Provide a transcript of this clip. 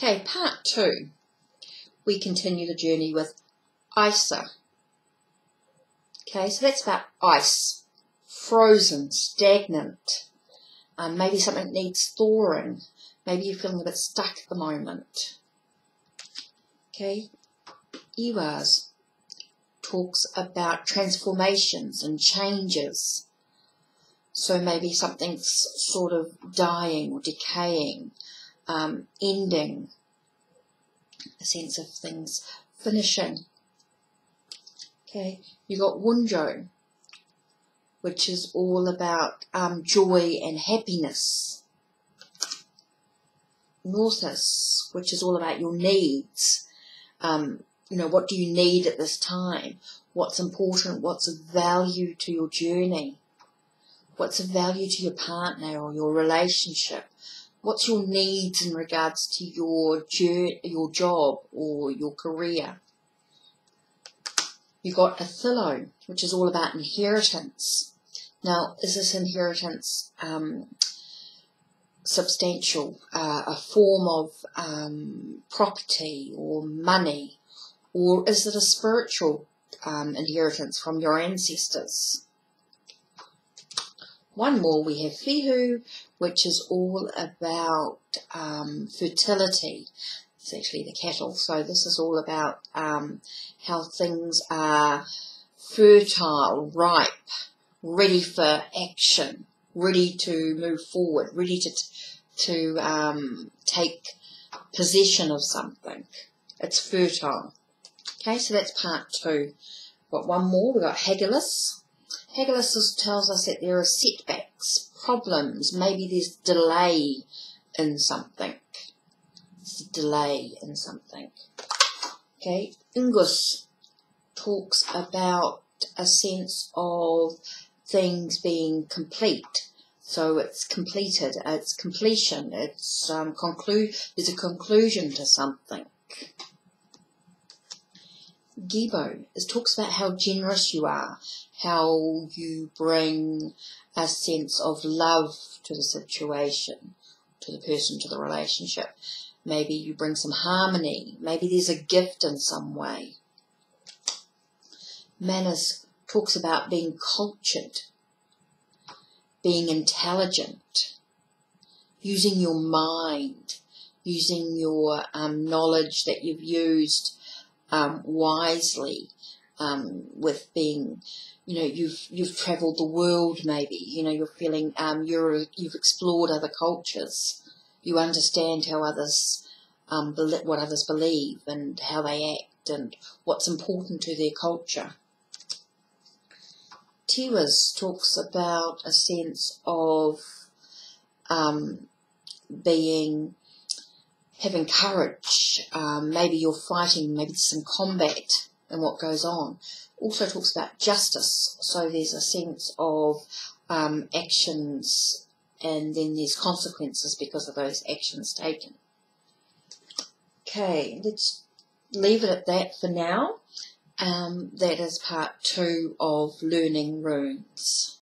Okay, part 2. We continue the journey with Isa. Okay, so that's about ice. Frozen, stagnant. Maybe something needs thawing. Maybe you're feeling a bit stuck at the moment. Okay, Iwas talks about transformations and changes. So maybe something's sort of dying or decaying, ending, a sense of things finishing. Okay, you got Wunjo, which is all about joy and happiness. Mortis, which is all about your needs. You know, what do you need at this time? What's important? What's of value to your journey? What's of value to your partner or your relationship? What's your needs in regards to your job or your career? You've got Athilo, which is all about inheritance. Now, is this inheritance substantial, a form of property or money, or is it a spiritual inheritance from your ancestors? One more, we have Whihu, which is all about fertility. It's actually the cattle, so this is all about how things are fertile, ripe, ready for action, ready to move forward, ready to take possession of something. It's fertile. Okay, so that's part 2. Got one more. We've got Headless. Headless tells us that there are setbacks, problems, maybe there's delay in something. It's a delay in something. Okay, Ingus talks about a sense of things being complete. So it's completed, it's completion, it's there's a conclusion to something. Geebo talks about how generous you are, how you bring a sense of love to the situation, to the person, to the relationship. Maybe you bring some harmony. Maybe there's a gift in some way. Manners talks about being cultured, being intelligent, using your mind, using your knowledge that you've used wisely, with being, you know, you've travelled the world maybe, you know, you're feeling, you've explored other cultures, you understand how others, what others believe and how they act and what's important to their culture. Tiwas talks about a sense of having courage, maybe you're fighting, maybe there's some combat in what goes on. Also talks about justice, so there's a sense of actions and then there's consequences because of those actions taken. Okay, let's leave it at that for now. That is part 2 of learning runes.